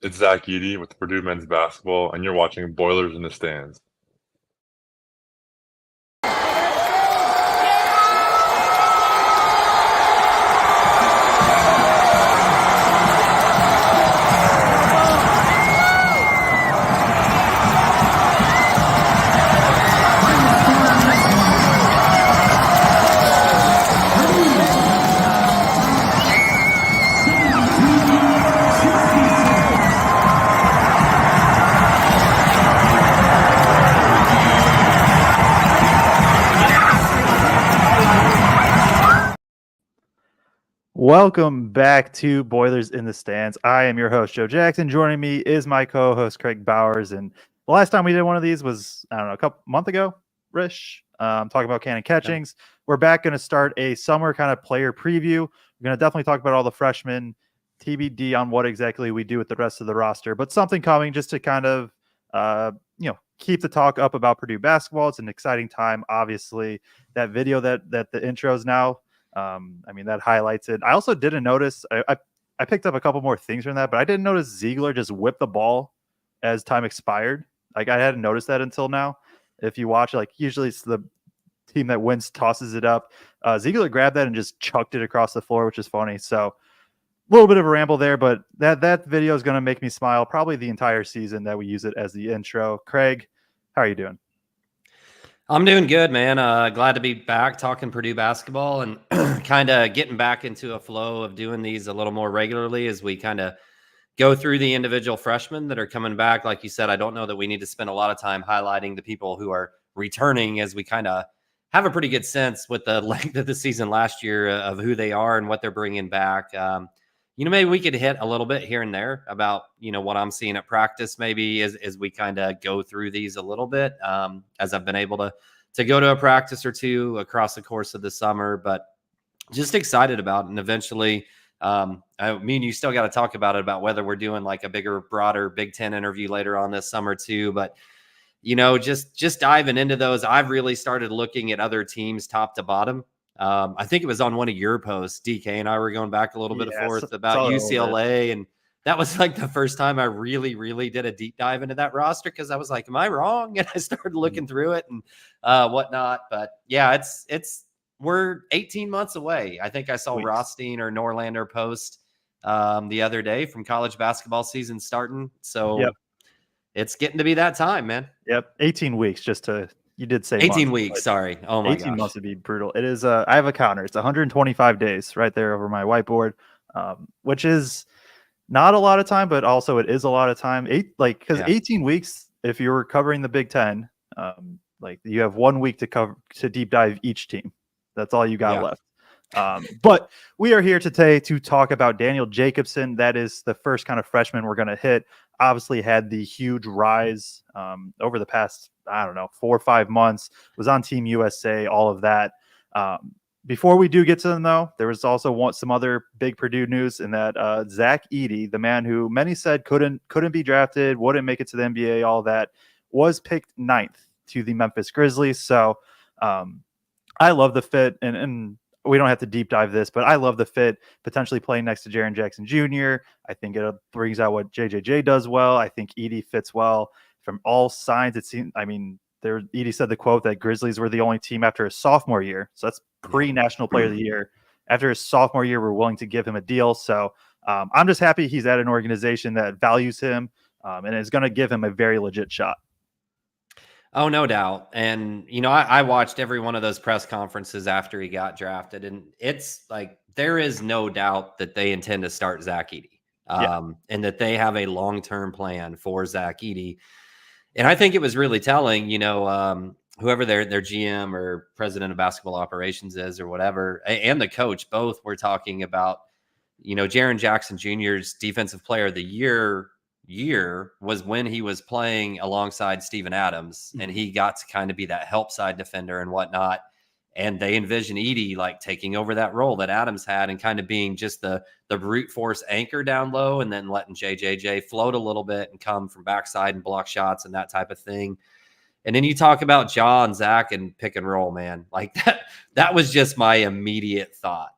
It's Zach Edey with Purdue men's basketball, and you're watching Boilers in the Stands. Welcome back to Boilers in the Stands. I am your host, Joe Jackson. Joining me is my co-host, Craig Bowers. And the last time we did one of these was, a month ago, Rish, talking about canon catchings. Yeah. We're back going to start a summer kind of player preview. We're going to definitely talk about all the freshmen, TBD on what exactly we do with the rest of the roster, but something coming just to kind of, keep the talk up about Purdue basketball. It's an exciting time. Obviously, that video that the intro is now, that highlights it. I also didn't notice, I picked up a couple more things from that, but I didn't notice Ziegler just whipped the ball as time expired. Like, I hadn't noticed that until now. If you watch, like, usually it's the team that wins tosses it up. Ziegler grabbed that and just chucked it across the floor, which is funny. So a little bit of a ramble there, but that video is going to make me smile probably the entire season that we use it as the intro. Craig, how are you doing? I'm doing good, man. Glad to be back talking Purdue basketball and kind of getting back into a flow of doing these a little more regularly as we kind of go through the individual freshmen that are coming back. Like you said, I don't know that we need to spend a lot of time highlighting the people who are returning, as we kind of have a pretty good sense with the length of the season last year of who they are and what they're bringing back. Maybe we could hit a little bit here and there about, what I'm seeing at practice, maybe as we kind of go through these a little bit, as I've been able to go to a practice or two across the course of the summer, but just excited about it. And eventually, me and you still got to talk about whether we're doing like a bigger, broader Big Ten interview later on this summer too. But, just diving into those, I've really started looking at other teams top to bottom. I think it was on one of your posts, DK and I were going back a little bit and forth about UCLA. And that was like the first time I really, really did a deep dive into that roster, because I was like, am I wrong? And I started looking through it and whatnot. But yeah, we're 18 months away. I think I saw Rothstein or Norlander post the other day from college basketball season starting. So It's getting to be that time, man. Yep. 18 weeks you did say 18 weeks. Sorry. Oh my 18 months would be brutal. It is. I have a counter. It's 125 days right there over my whiteboard, which is not a lot of time, but also it is a lot of time. 18 weeks, if you're covering the Big Ten, you have 1 week to deep dive each team. That's all you got left. But we are here today to talk about Daniel Jacobsen. That is the first kind of freshman we're going to hit. Obviously had the huge rise over the past, 4 or 5 months, was on Team USA, all of that. Before we do get to them, though, there was also some other big Purdue news in that Zach Edey, the man who many said couldn't be drafted, wouldn't make it to the NBA, all that, was picked 9th to the Memphis Grizzlies. So I love the fit, and we don't have to deep dive this, but I love the fit, potentially playing next to Jaren Jackson Jr. I think it brings out what JJJ does well. I think Edey fits well from all signs. It seems, Edey said the quote that Grizzlies were the only team after his sophomore year. So that's pre-National Player of the Year. After his sophomore year, we're willing to give him a deal. So I'm just happy he's at an organization that values him and is going to give him a very legit shot. Oh, no doubt. And, I watched every one of those press conferences after he got drafted, and it's like, there is no doubt that they intend to start Zach Edey and that they have a long-term plan for Zach Edey. And I think it was really telling, whoever their GM or president of basketball operations is or whatever, and the coach, both were talking about, Jaren Jackson Jr.'s defensive player of the year was when he was playing alongside Steven Adams, and he got to kind of be that help side defender and whatnot. And they envision Edey like taking over that role that Adams had and kind of being just the brute force anchor down low, and then letting JJJ float a little bit and come from backside and block shots and that type of thing. And then you talk about Ja and Zach and pick and roll, man. Like that was just my immediate thought.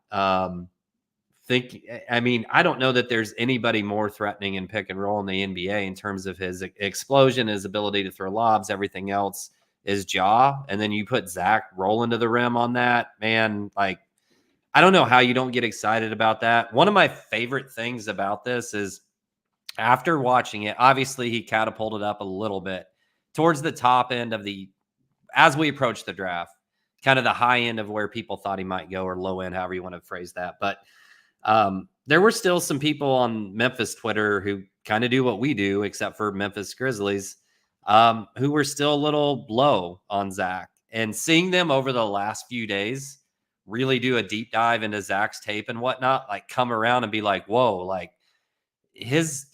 think, I mean, I don't know that there's anybody more threatening in pick and roll in the NBA in terms of his explosion, his ability to throw lobs, everything else is Ja. And then you put Zach rolling to the rim on that, man. Like, I don't know how you don't get excited about that. One of my favorite things about this is after watching it, obviously he catapulted up a little bit towards the top end of as we approach the draft, kind of the high end of where people thought he might go, or low end, however you want to phrase that. But there were still some people on Memphis Twitter who kind of do what we do, except for Memphis Grizzlies, who were still a little low on Zach. And seeing them over the last few days really do a deep dive into Zach's tape and whatnot, like come around and be like, whoa, like his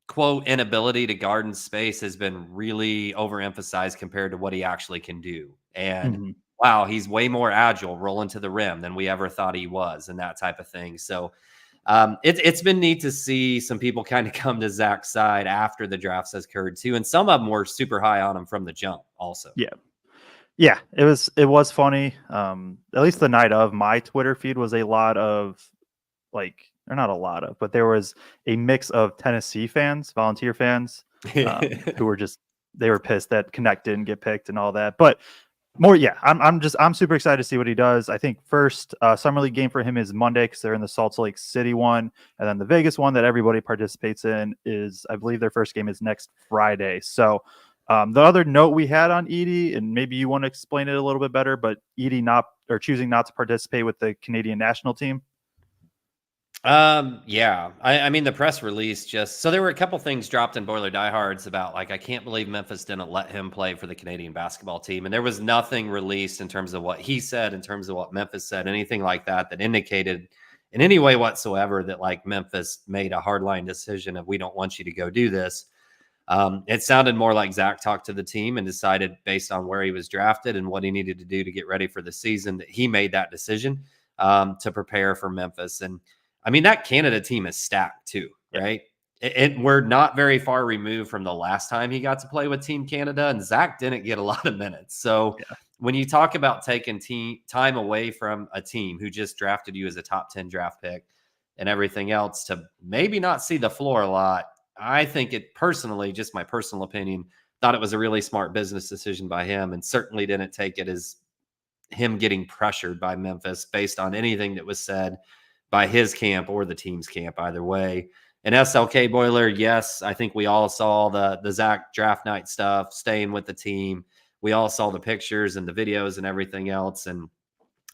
quote inability to guard in space has been really overemphasized compared to what he actually can do. And wow, he's way more agile rolling to the rim than we ever thought he was, and that type of thing. So it's been neat to see some people kind of come to Zach's side after the draft has occurred too. And some of them were super high on him from the jump also. Yeah, it was funny. At least the night of, my Twitter feed was a lot of or not a lot of, but there was a mix of Tennessee fans, volunteer fans, who were they were pissed that Connect didn't get picked and all that. But I'm super excited to see what he does. I think first summer league game for him is Monday because they're in the Salt Lake City one, and then the Vegas one that everybody participates in is, I believe, their first game is next Friday. So the other note we had on Edey, and maybe you want to explain it a little bit better, but Edey choosing not to participate with the Canadian national team. Yeah, I mean, the press release so there were a couple things dropped in Boiler Diehards about, like, I can't believe Memphis didn't let him play for the Canadian basketball team. And there was nothing released in terms of what he said, in terms of what Memphis said, anything like that indicated in any way whatsoever that, like, Memphis made a hardline decision of, we don't want you to go do this. It sounded more like Zach talked to the team and decided, based on where he was drafted and what he needed to do to get ready for the season, that he made that decision to prepare for Memphis. And I mean, that Canada team is stacked too, right? We're not very far removed from the last time he got to play with Team Canada, and Zach didn't get a lot of minutes. So when you talk about taking time away from a team who just drafted you as a top 10 draft pick and everything else to maybe not see the floor a lot, I think it personally, just my personal opinion, thought it was a really smart business decision by him, and certainly didn't take it as him getting pressured by Memphis based on anything that was said by his camp or the team's camp, either way. And SLK Boiler, yes, I think we all saw the Zach draft night stuff, staying with the team. We all saw the pictures and the videos and everything else. And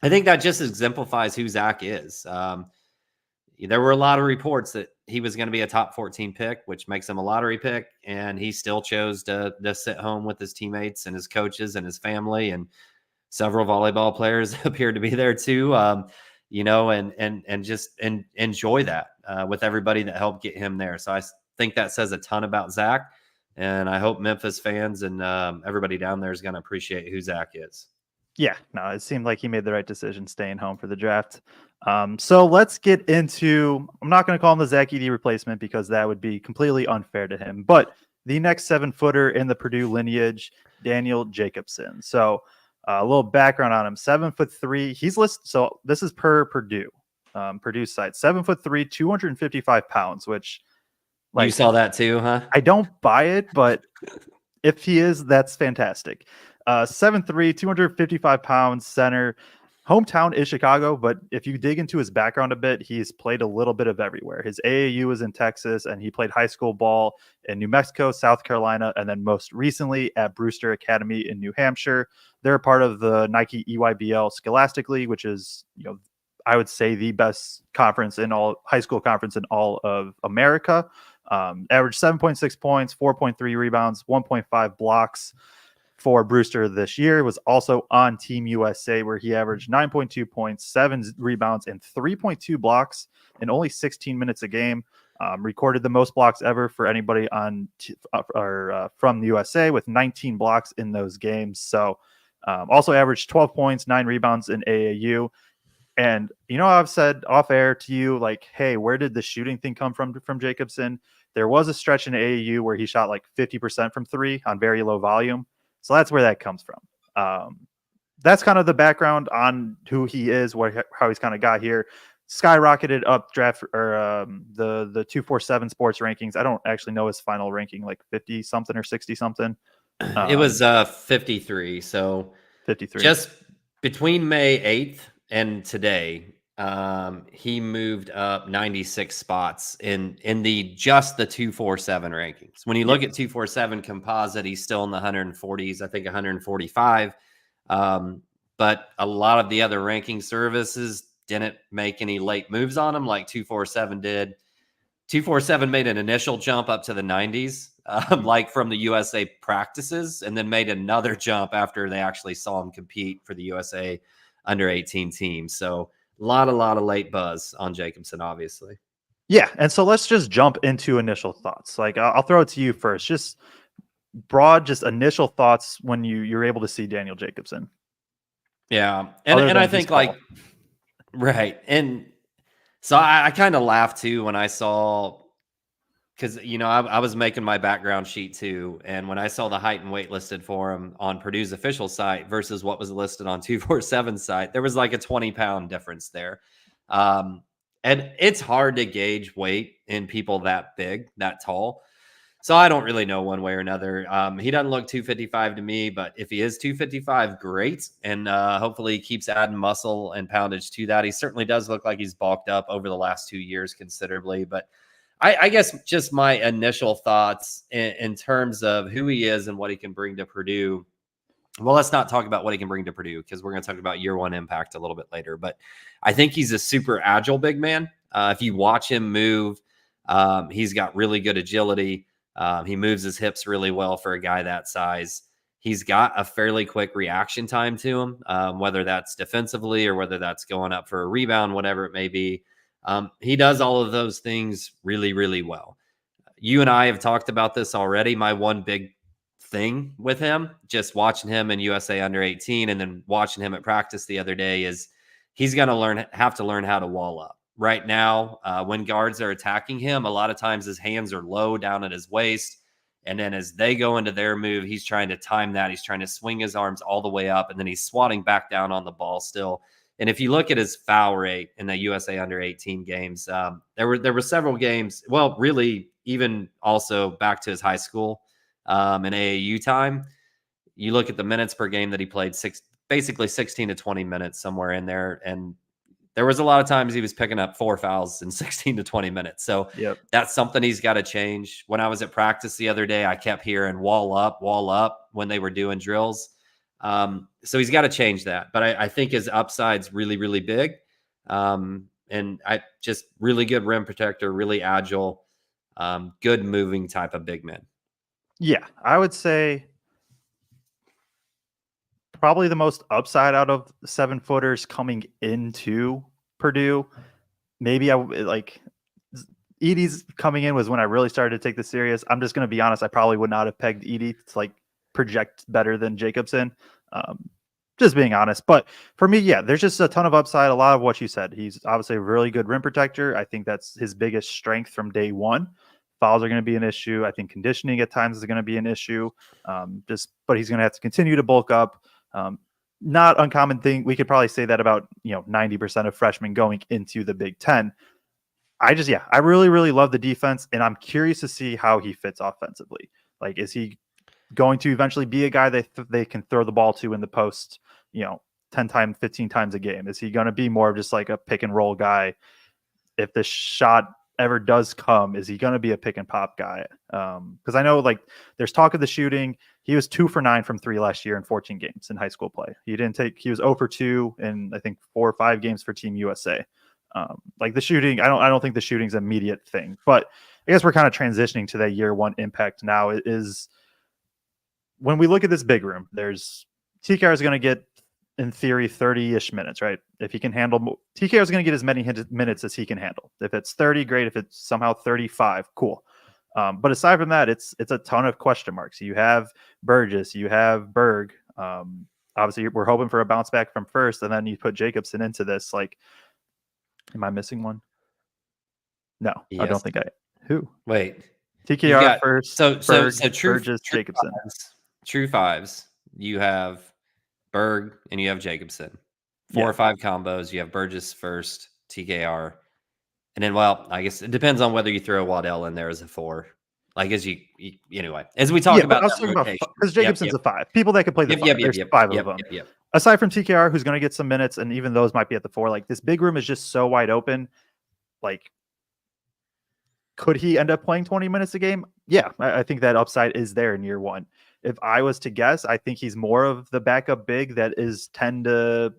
I think that just exemplifies who Zach is. There were a lot of reports that he was going to be a top 14 pick, which makes him a lottery pick. And he still chose to sit home with his teammates and his coaches and his family. And several volleyball players appeared to be there too. And just enjoy that with everybody that helped get him there. So I think that says a ton about Zach, and I hope Memphis fans and everybody down there is going to appreciate who Zach is. Yeah, no, it seemed like he made the right decision staying home for the draft. So let's get into, I'm not going to call him the Zach Edey replacement because that would be completely unfair to him, but the next 7-footer in the Purdue lineage, Daniel Jacobsen. So a little background on him: 7'3". He's listed. So this is per Purdue, Purdue's site. 7'3", 255 pounds. Which, you saw that too, huh? I don't buy it, but if he is, that's fantastic. 7'3", 255 pounds, center. Hometown is Chicago, but if you dig into his background a bit, he's played a little bit of everywhere. His AAU was in Texas, and he played high school ball in New Mexico, South Carolina, and then most recently at Brewster Academy in New Hampshire. They're a part of the Nike EYBL Scholastic League, which is, I would say the best conference in all high school conference in all of America. Averaged 7.6 points, 4.3 rebounds, 1.5 blocks for Brewster this year. Was also on Team USA, where he averaged 9.2 points, 7 rebounds, and 3.2 blocks in only 16 minutes a game. Recorded the most blocks ever for anybody on from the USA, with 19 blocks in those games. So also averaged 12 points, 9 rebounds in AAU. And I've said off air to you, like, hey, where did the shooting thing come from Jacobsen? There was a stretch in AAU where he shot like 50% from 3 on very low volume. So that's where that comes from. That's kind of the background on who he is, how he's kind of got here. skyrocketed up draft or the 247 sports rankings. I don't actually know his final ranking, like 50 something or 60 something. It was 53. So 53. Just between May 8th and today, he moved up 96 spots in the 247 rankings. When you look at 247 composite, he's still in the 140s, I think 145. But a lot of the other ranking services didn't make any late moves on him like 247 did. 247 made an initial jump up to the 90s, like from the USA practices, and then made another jump after they actually saw him compete for the USA under 18 team. So a lot of late buzz on Jacobsen, obviously. Yeah, and so let's just jump into initial thoughts. Like I'll throw it to you first. Just broad, just initial thoughts when you're able to see Daniel Jacobsen. Yeah, and I think like right, and so I kind of laughed too when I saw, because I was making my background sheet too, and when I saw the height and weight listed for him on Purdue's official site versus what was listed on 247 site, there was like a 20-pound difference there. And it's hard to gauge weight in people that big, that tall. So I don't really know one way or another. He doesn't look 255 to me, but if he is 255, great. And hopefully he keeps adding muscle and poundage to that. He certainly does look like he's bulked up over the last 2 years considerably. But I guess just my initial thoughts in terms of who he is and what he can bring to Purdue. Well, let's not talk about what he can bring to Purdue because we're going to talk about year one impact a little bit later. But I think he's a super agile big man. If you watch him move, he's got really good agility. He moves his hips really well for a guy that size. He's got a fairly quick reaction time to him, whether that's defensively or whether that's going up for a rebound, whatever it may be. He does all of those things really, really well. You and I have talked about this already. My one big thing with him, just watching him in USA under 18 and then watching him at practice the other day, is he's going to have to learn how to wall up. Right now, when guards are attacking him, a lot of times his hands are low down at his waist. And then as they go into their move, he's trying to time that. He's trying to swing his arms all the way up, and then he's swatting back down on the ball still. And if you look at his foul rate in the USA under 18 games, there were several games. Well, really, even also back to his high school in AAU time. You look at the minutes per game that he played, basically 16 to 20 minutes somewhere in there, and there was a lot of times he was picking up 4 fouls in 16 to 20 minutes. So that's something he's got to change. When I was at practice the other day, I kept hearing wall up when they were doing drills. So he's got to change that. But I think his upside's really, really big. And I just really good rim protector, really agile, good moving type of big man. Yeah, I would say probably the most upside out of 7-footers coming into Purdue. Maybe Edey's coming in was when I really started to take this serious. I'm just going to be honest. I probably would not have pegged Edey to project better than Jacobsen. Just being honest. But for me, yeah, there's just a ton of upside. A lot of what you said. He's obviously a really good rim protector. I think that's his biggest strength from day one. Fouls are going to be an issue. I think conditioning at times is going to be an issue. But he's going to have to continue to bulk up. Not uncommon thing. We could probably say that about 90% of freshmen going into the Big Ten. I really, really love the defense, and I'm curious to see how he fits offensively. Like, is he going to eventually be a guy that they can throw the ball to in the post, 10 times, 15 times a game? Is he going to be more of just like a pick and roll guy? If the shot ever does come, is he going to be a pick and pop guy? Because I know there's talk of the shooting. He was 2 for 9 from 3 last year in 14 games in high school play. He was 0 for 2 in I think 4 or 5 games for Team USA. The shooting, I don't think the shooting's an immediate thing, but I guess we're kind of transitioning to that year one impact now. It is when we look at this big room, TKR is going to get, in theory, 30-ish minutes, right? If he can handle, TKR is going to get as many minutes as he can handle. If it's 30, great. If it's somehow 35, cool. But aside from that, it's a ton of question marks. You have Burgess, you have Berg. Obviously, we're hoping for a bounce back from first, and then you put Jacobsen into this. Am I missing one? No, yes. I don't think Who? Wait. TKR first. So Burgess, Jacobsen. True fives. You have Berg and you have Jacobsen. 4 or 5 combos. You have Burgess first, TKR. And then, well, I guess it depends on whether you throw Waddell in there as a 4. Like as you anyway, as we talk about, I was talking about because Jacobsen's a 5. People that can play the 5. There's 5 of them. Aside from TKR, who's going to get some minutes, and even those might be at the 4. Like this big room is just so wide open. Like, could he end up playing 20 minutes a game? Yeah, I think that upside is there in year 1. If I was to guess, I think he's more of the backup big that is 10 to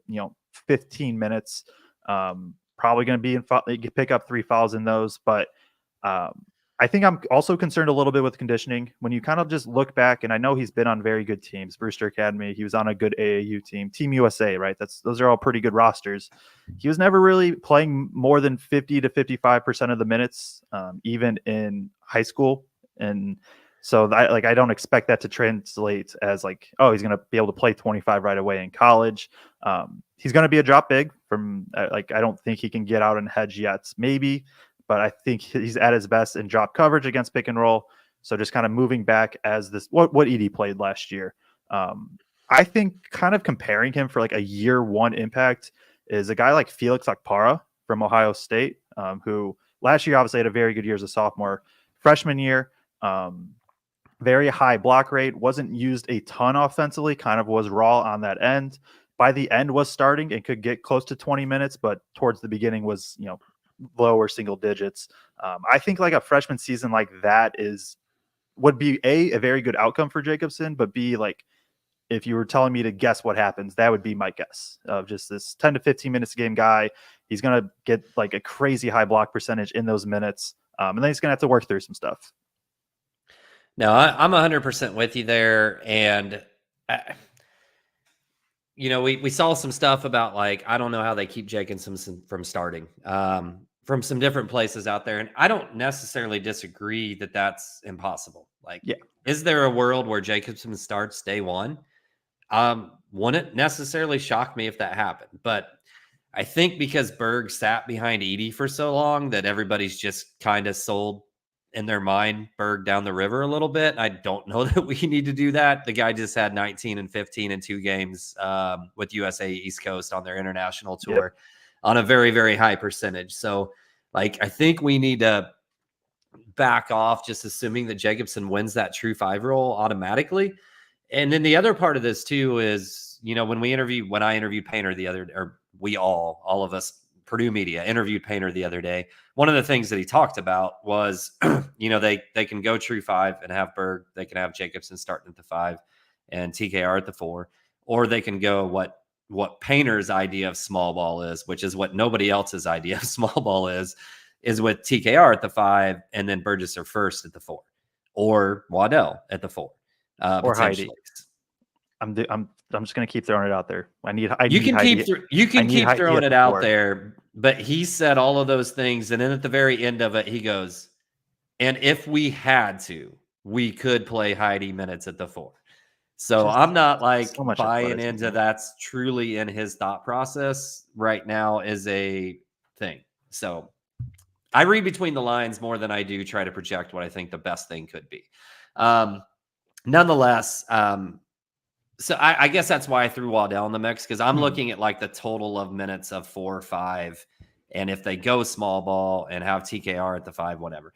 15 minutes. Probably going to be pick up 3 fouls in those, but I think I'm also concerned a little bit with conditioning. When you kind of just look back, and I know he's been on very good teams, Brewster Academy, he was on a good AAU team, Team USA, right? Those are all pretty good rosters. He was never really playing more than 50 to 55% of the minutes, even in high school. And so I don't expect that to translate as like, oh, he's going to be able to play 25 right away in college. He's going to be a drop big from I don't think he can get out and hedge yet, maybe. But I think he's at his best in drop coverage against pick and roll. So just kind of moving back as this, what Edie played last year. I think kind of comparing him for like a year 1 impact is a guy like Felix Okpara from Ohio State, who last year obviously had a very good year as a sophomore. Freshman year, very high block rate, wasn't used a ton offensively, kind of was raw on that end. By the end was starting and could get close to 20 minutes, but towards the beginning was, lower single digits. I think like a freshman season like that would be a very good outcome for Jacobsen, but B, like if you were telling me to guess what happens, that would be my guess of just this 10 to 15 minutes a game guy. He's going to get like a crazy high block percentage in those minutes. And then he's going to have to work through some stuff. No, I'm 100% with you there. And we saw some stuff about like, I don't know how they keep Jacobsen from starting from some different places out there. And I don't necessarily disagree that that's impossible. Like, is there a world where Jacobsen starts day 1? Wouldn't necessarily shock me if that happened. But I think because Berg sat behind Edie for so long that everybody's just kind of sold in their mind Berg down the river a little bit. I don't know that we need to do that. The guy just had 19 and 15 in 2 games with USA East Coast on their international tour on a very, very high percentage. So like, I think we need to back off just assuming that Jacobsen wins that true 5 role automatically. And then the other part of this too is, when I interviewed Painter all of us Purdue media interviewed Painter the other day. One of the things that he talked about was, they can go true 5 and have Berg. They can have Jacobsen starting at the 5 and TKR at the 4, or they can go what Painter's idea of small ball is, which is what nobody else's idea of small ball is with TKR at the 5 and then Burgess or First at the 4, or Waddell at the 4, or Heidi. I'm just going to keep throwing it out there. You can keep throwing it out there, but he said all of those things. And then at the very end of it, he goes, and if we had to, we could play Heidi minutes at the 4. So I'm not like so buying into that's truly in his thought process right now is a thing. So I read between the lines more than I do try to project what I think the best thing could be. Nonetheless, so I guess that's why I threw Waddell in the mix, because I'm looking at like the total of minutes of 4 or 5. And if they go small ball and have TKR at the 5, whatever.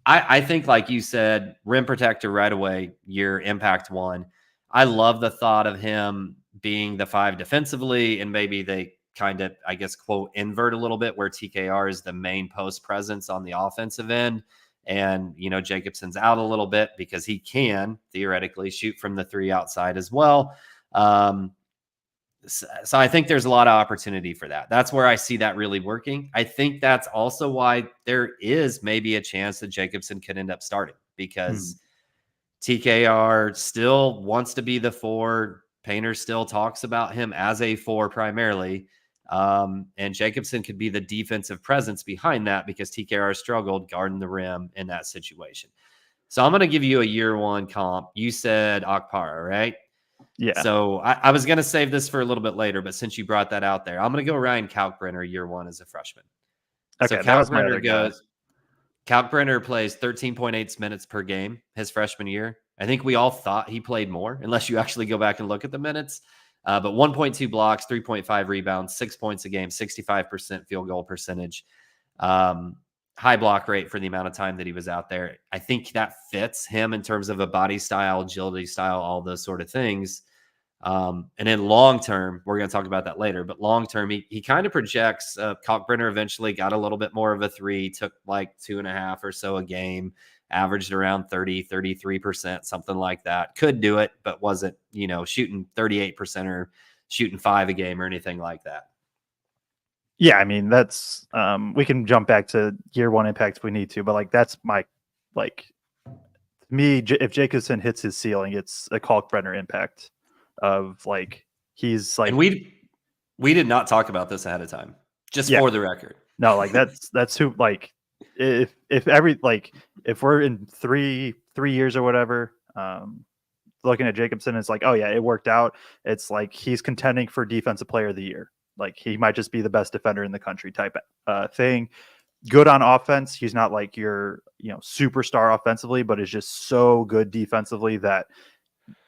I think, like you said, rim protector right away, your impact 1. I love the thought of him being the 5 defensively, and maybe they kind of, I guess, quote, invert a little bit where TKR is the main post presence on the offensive end. And, Jacobsen's out a little bit because he can theoretically shoot from the 3 outside as well. So I think there's a lot of opportunity for that. That's where I see that really working. I think that's also why there is maybe a chance that Jacobsen could end up starting, because TKR still wants to be the 4. Painter still talks about him as a 4 primarily. And Jacobsen could be the defensive presence behind that because TKR struggled guarding the rim in that situation. So I'm going to give you a year 1 comp. You said Okpara, right? Yeah. So I was going to save this for a little bit later, but since you brought that out there, I'm going to go Ryan Kalkbrenner year 1 as a freshman. Okay, so Kalkbrenner plays 13.8 minutes per game his freshman year. I think we all thought he played more, unless you actually go back and look at the minutes. But 1.2 blocks, 3.5 rebounds, 6 points a game, 65% field goal percentage. High block rate for the amount of time that he was out there. I think that fits him in terms of a body style, agility style, all those sort of things. And then long term, we're going to talk about that later, but long term, he kind of projects Kaufman-Renn eventually got a little bit more of a three, took like 2.5 or so a game, averaged around 33%, something like that. Could do it, but wasn't, shooting 38% or shooting 5 a game or anything like that. Yeah, I mean, that's we can jump back to year one impact if we need to, but like that's my if Jacobsen hits his ceiling, it's a Kalkbrenner impact of like he's like. And we did not talk about this ahead of time, just for the record. No, like that's who like if we're in three years or whatever, looking at Jacobsen, it's like, oh yeah, it worked out. It's like he's contending for defensive player of the year. Like he might just be the best defender in the country type thing. Good on offense. He's not like your superstar offensively, but is just so good defensively that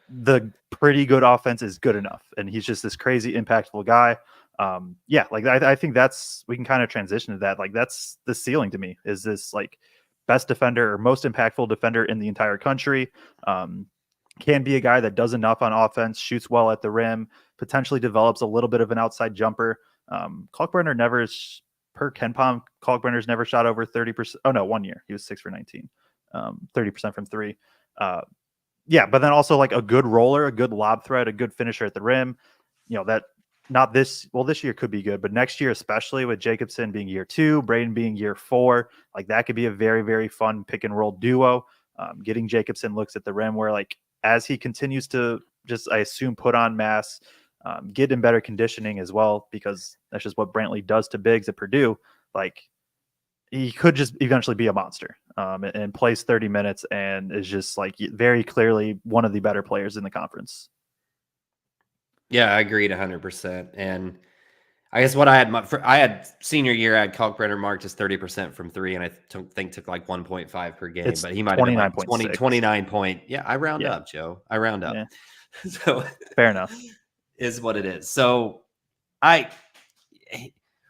the pretty good offense is good enough. And he's just this crazy impactful guy. I think we can kind of transition to that. Like that's the ceiling to me, is this like best defender or most impactful defender in the entire country. Can be a guy that does enough on offense, shoots well at the rim, potentially develops a little bit of an outside jumper. Kalkbrenner never is, per KenPom, Kalkbrenner's never shot over 30%. Oh no, 1 year. He was 6 for 19, 30% from three. But then also like a good roller, a good lob threat, a good finisher at the rim. This year could be good, but next year, especially with Jacobsen being year 2, Braden being year 4, like that could be a very, very fun pick and roll duo. Getting Jacobsen looks at the rim where like, as he continues to just, I assume, put on mass, get in better conditioning as well, because that's just what Brantley does to bigs at Purdue. Like he could just eventually be a monster and plays 30 minutes and is just like very clearly one of the better players in the conference. Yeah, I agreed 100%. And I guess what I had senior year, I had Kalkbrenner marked as 30% from 3, and I think took like 1.5 per game, but he might have been like 29 point. Yeah, I round up, Joe. I round up. Yeah. So fair enough. Is what it is. So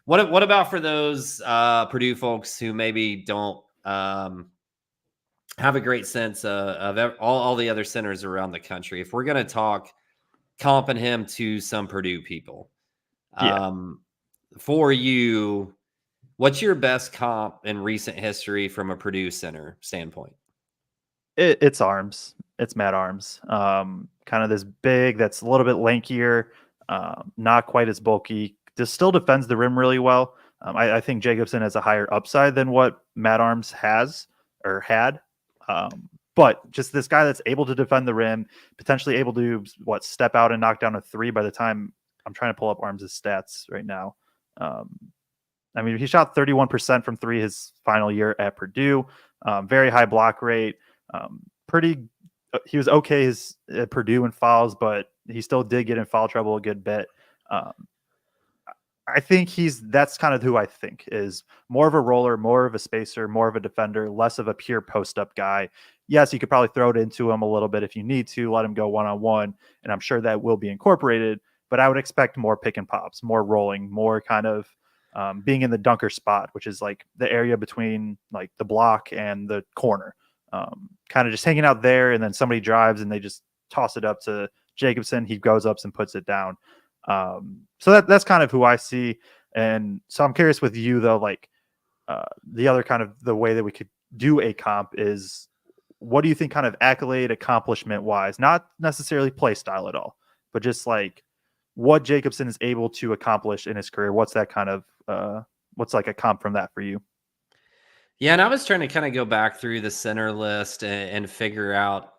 what about for those Purdue folks who maybe don't have a great sense of all the other centers around the country? If we're going to talk comping him to some Purdue people, for you, what's your best comp in recent history from a Purdue center standpoint? It's Arms. It's Matt Arms. Kind of this big that's a little bit lankier, not quite as bulky. Still defends the rim really well. I think Jacobsen has a higher upside than what Matt Arms has or had. But just this guy that's able to defend the rim, potentially able to step out and knock down a 3 by the time. I'm trying to pull up Arms' stats right now. I mean, he shot 31% from 3 his final year at Purdue. Very high block rate. He was okay at Purdue in fouls, but he still did get in foul trouble a good bit. I think that's kind of who I think is more of a roller, more of a spacer, more of a defender, less of a pure post-up guy. Yes, you could probably throw it into him a little bit if you need to, let him go one-on-one, and I'm sure that will be incorporated, but I would expect more pick and pops, more rolling, more kind of being in the dunker spot, which is like the area between like the block and the corner. Kind of just hanging out there, and then somebody drives and they just toss it up to Jacobsen. He goes up and puts it down. So that's kind of who I see. And so I'm curious with you though, like the other kind of the way that we could do a comp is, what do you think kind of accolade accomplishment wise, not necessarily play style at all, but just like what Jacobsen is able to accomplish in his career? What's that kind of, what's like a comp from that for you? Yeah. And I was trying to kind of go back through the center list and figure out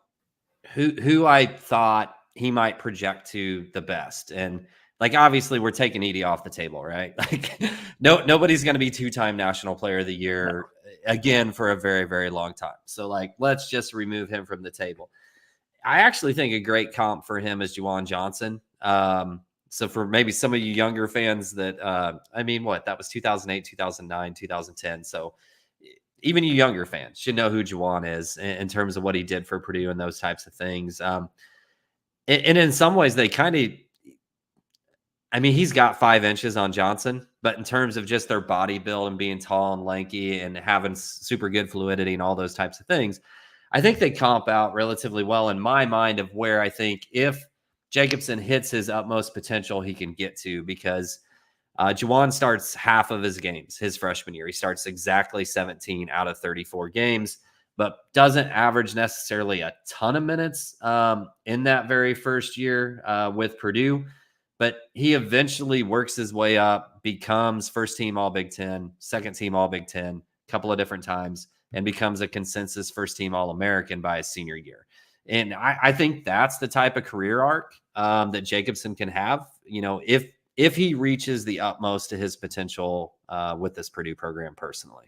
who I thought he might project to the best. And like, obviously we're taking Edey off the table, right? Like nobody's going to be 2-time national player of the year again for a very, very long time. So like, let's just remove him from the table. I actually think a great comp for him is Juwan Johnson. So for maybe some of you younger fans that, that was 2008, 2009, 2010. So even you younger fans should know who Juwan is in terms of what he did for Purdue and those types of things. And in some ways, they kind of I mean, he's got 5 inches on Johnson, but in terms of just their body build and being tall and lanky and having super good fluidity and all those types of things, I think they comp out relatively well in my mind of where I think if Jacobsen hits his utmost potential, he can get to, because Juwan starts half of his games his freshman year. He starts exactly 17 out of 34 games, but doesn't average necessarily a ton of minutes in that very first year with Purdue. But he eventually works his way up, becomes first team All Big Ten, second team All Big Ten, a couple of different times, and becomes a consensus first team All American by his senior year. And I think that's the type of career arc that Jacobsen can have, if he reaches the utmost to his potential with this Purdue program personally.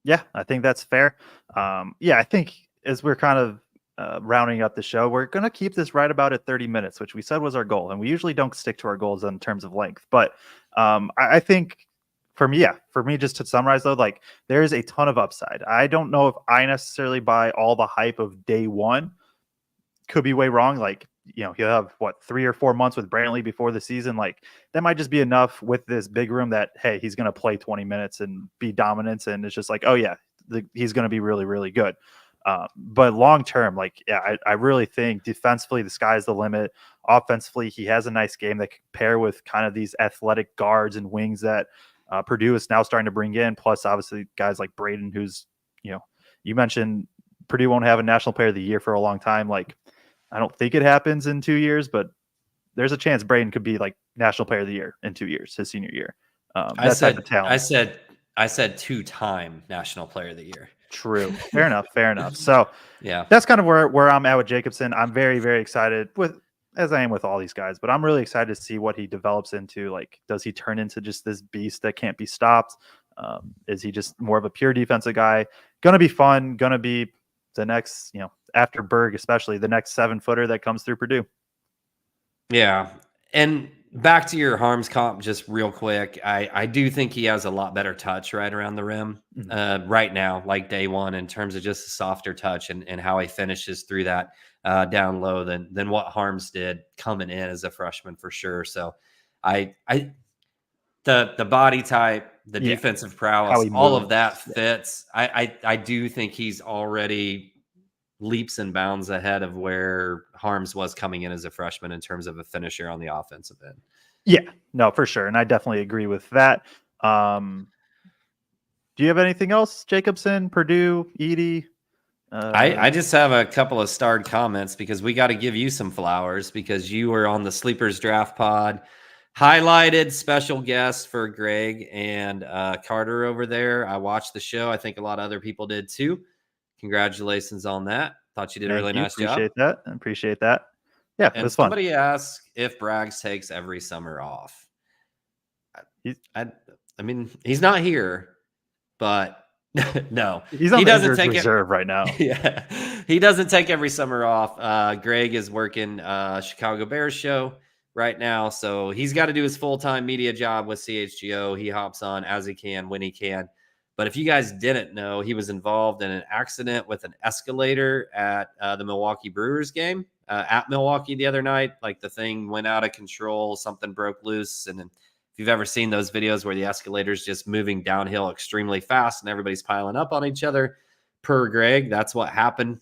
Yeah, I think that's fair. I think as we're kind of rounding up the show, we're going to keep this right about at 30 minutes, which we said was our goal. And we usually don't stick to our goals in terms of length. But I think for me, just to summarize though, like there is a ton of upside. I don't know if I necessarily buy all the hype of day one. Could be way wrong. Like, he'll have 3 or 4 months with Brantley before the season. Like that might just be enough with this big room that, hey, he's going to play 20 minutes and be dominant. And it's just like, oh yeah, he's going to be really, really good. But long term, I really think defensively, the sky's the limit. Offensively, he has a nice game that can pair with kind of these athletic guards and wings that Purdue is now starting to bring in. Plus, obviously, guys like Braden, who's, you mentioned Purdue won't have a National Player of the Year for a long time. Like, I don't think it happens in 2 years, but there's a chance Braden could be like National Player of the Year in 2 years, his senior year. That type of talent. I said 2-time National Player of the Year. True. Fair enough. So yeah, that's kind of where I'm at with Jacobsen. I'm very, very excited as I am with all these guys, but I'm really excited to see what he develops into. Like, does he turn into just this beast that can't be stopped? Is he just more of a pure defensive guy? Going to be fun. Going to be the next, after Berg, especially the next 7-footer that comes through Purdue. Yeah. And back to your Harms comp, just real quick. I do think he has a lot better touch right around the rim right now, like day one, in terms of just a softer touch and how he finishes through that down low than what Harms did coming in as a freshman for sure. So the body type, the defensive prowess, all of that fits. I do think he's already leaps and bounds ahead of where Harms was coming in as a freshman in terms of a finisher on the offensive end. Yeah, no, for sure. And I definitely agree with that. Do you have anything else, Jacobsen, Purdue, Edie? I just have a couple of starred comments because we got to give you some flowers because you were on the Sleepers Draft Pod. Highlighted special guest for Greg and Carter over there. I watched the show. I think a lot of other people did too. Congratulations on that. Thought you did a really nice job. Appreciate that. Yeah, it was fun. Somebody asked if Braggs takes every summer off. I mean, he's not here, but no, he doesn't take reserve right now. Yeah, he doesn't take every summer off. Greg is working Chicago Bears show right now, so he's got to do his full-time media job with CHGO. He hops on as he can when he can. But if you guys didn't know, he was involved in an accident with an escalator at the Milwaukee Brewers game at Milwaukee the other night. Like the thing went out of control, something broke loose. And if you've ever seen those videos where the escalator's just moving downhill extremely fast and everybody's piling up on each other, per Greg, that's what happened.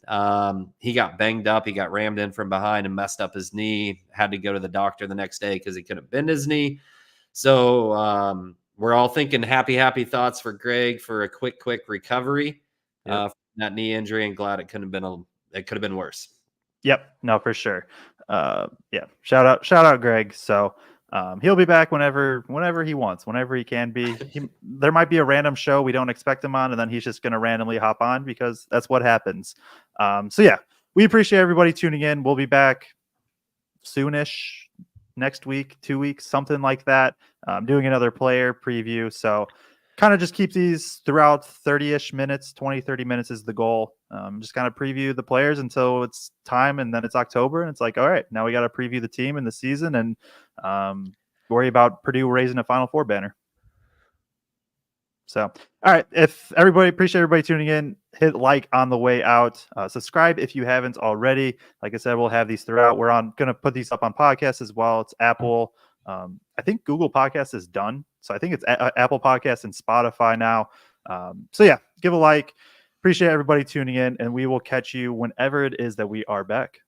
He got banged up. He got rammed in from behind and messed up his knee. Had to go to the doctor the next day because he couldn't bend his knee. So, we're all thinking happy thoughts for Greg for a quick recovery from that knee injury, and glad it could have been worse. Yep, no, for sure. Shout out Greg. So he'll be back whenever he wants, whenever he can be. There might be a random show we don't expect him on, and then he's just going to randomly hop on because that's what happens. We appreciate everybody tuning in. We'll be back soonish. Next week, 2 weeks, something like that. Doing another player preview. So kind of just keep these throughout 30-ish minutes, 20-30 minutes is the goal. Just kind of preview the players until it's time, and then it's October, and it's like, all right, now we got to preview the team and the season and worry about Purdue raising a Final Four banner. So, all right. Appreciate everybody tuning in. Hit like on the way out. Subscribe if you haven't already. Like I said, we'll have these throughout. We're going to put these up on podcasts as well. It's Apple, I think Google Podcasts is done. So I think it's Apple Podcasts and Spotify now. So yeah, give a like. Appreciate everybody tuning in, and we will catch you whenever it is that we are back.